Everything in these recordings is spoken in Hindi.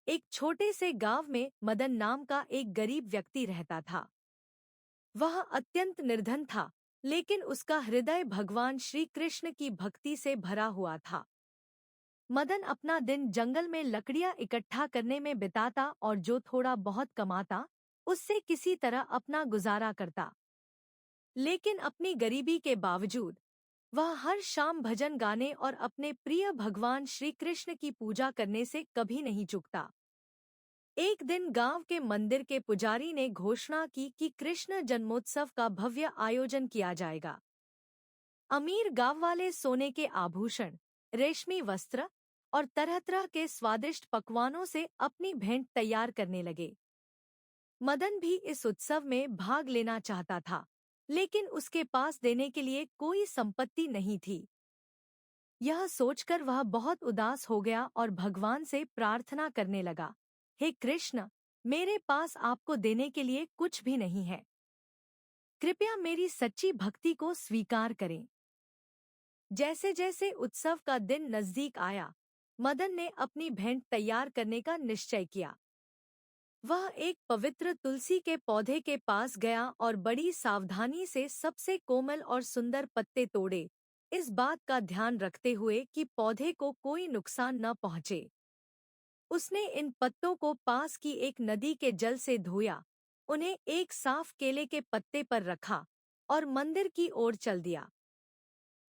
एक छोटे से गांव में मदन नाम का एक गरीब व्यक्ति रहता था। वह अत्यंत निर्धन था, लेकिन उसका हृदय भगवान श्री कृष्ण की भक्ति से भरा हुआ था। मदन अपना दिन जंगल में लकड़ियां इकट्ठा करने में बिताता और जो थोड़ा बहुत कमाता उससे किसी तरह अपना गुजारा करता। लेकिन अपनी गरीबी के बावजूद वह हर शाम भजन गाने और अपने प्रिय भगवान श्री कृष्ण की पूजा करने से कभी नहीं चूकता। एक दिन गांव के मंदिर के पुजारी ने घोषणा की कि कृष्ण जन्मोत्सव का भव्य आयोजन किया जाएगा। अमीर गांव वाले सोने के आभूषण, रेशमी वस्त्र और तरह तरह के स्वादिष्ट पकवानों से अपनी भेंट तैयार करने लगे। मदन भी इस उत्सव में भाग लेना चाहता था, लेकिन उसके पास देने के लिए कोई संपत्ति नहीं थी। यह सोचकर वह बहुत उदास हो गया और भगवान से प्रार्थना करने लगा, हे कृष्ण, मेरे पास आपको देने के लिए कुछ भी नहीं है। कृपया मेरी सच्ची भक्ति को स्वीकार करें। जैसे जैसे उत्सव का दिन नजदीक आया, मदन ने अपनी भेंट तैयार करने का निश्चय किया। वह एक पवित्र तुलसी के पौधे के पास गया और बड़ी सावधानी से सबसे कोमल और सुंदर पत्ते तोड़े, इस बात का ध्यान रखते हुए कि पौधे को कोई नुकसान न पहुंचे। उसने इन पत्तों को पास की एक नदी के जल से धोया, उन्हें एक साफ केले के पत्ते पर रखा और मंदिर की ओर चल दिया।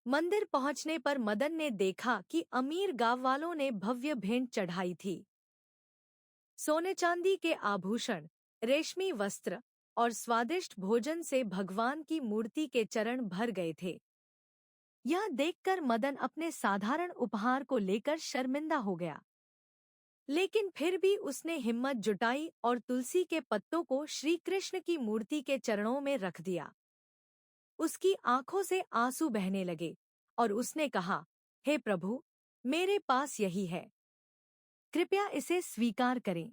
मंदिर पहुंचने पर मदन ने देखा कि अमीर गांव वालों ने भव्य भेंट चढ़ाई थी। सोने चांदी के आभूषण, रेशमी वस्त्र और स्वादिष्ट भोजन से भगवान की मूर्ति के चरण भर गए थे। यह देखकर मदन अपने साधारण उपहार को लेकर शर्मिंदा हो गया, लेकिन फिर भी उसने हिम्मत जुटाई और तुलसी के पत्तों को श्री कृष्ण की मूर्ति के चरणों में रख दिया। उसकी आंखों से आंसू बहने लगे और उसने कहा, हे प्रभु, मेरे पास यही है, कृपया इसे स्वीकार करें।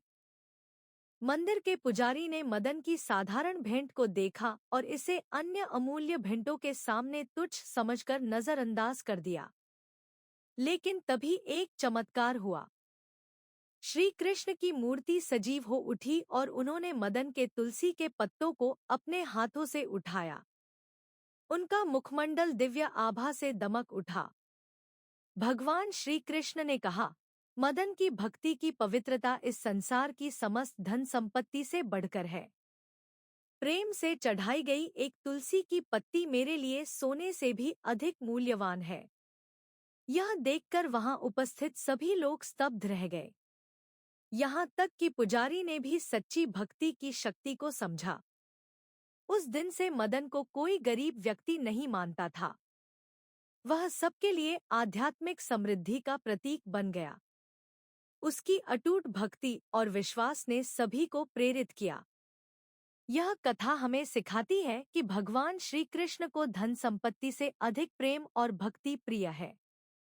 मंदिर के पुजारी ने मदन की साधारण भेंट को देखा और इसे अन्य अमूल्य भेंटों के सामने तुच्छ समझकर नजरअंदाज कर दिया। लेकिन तभी एक चमत्कार हुआ। श्री कृष्ण की मूर्ति सजीव हो उठी और उन्होंने मदन के तुलसी के पत्तों को अपने हाथों से उठाया। उनका मुखमंडल दिव्य आभा से दमक उठा। भगवान श्री कृष्ण ने कहा, मदन की भक्ति की पवित्रता इस संसार की समस्त धन संपत्ति से बढ़कर है। प्रेम से चढ़ाई गई एक तुलसी की पत्ती मेरे लिए सोने से भी अधिक मूल्यवान है। यह देखकर वहां उपस्थित सभी लोग स्तब्ध रह गए। यहाँ तक कि पुजारी ने भी सच्ची भक्ति की शक्ति को समझा। उस दिन से मदन को कोई गरीब व्यक्ति नहीं मानता था। वह सबके लिए आध्यात्मिक समृद्धि का प्रतीक बन गया। उसकी अटूट भक्ति और विश्वास ने सभी को प्रेरित किया। यह कथा हमें सिखाती है कि भगवान श्री कृष्ण को धन संपत्ति से अधिक प्रेम और भक्ति प्रिय है।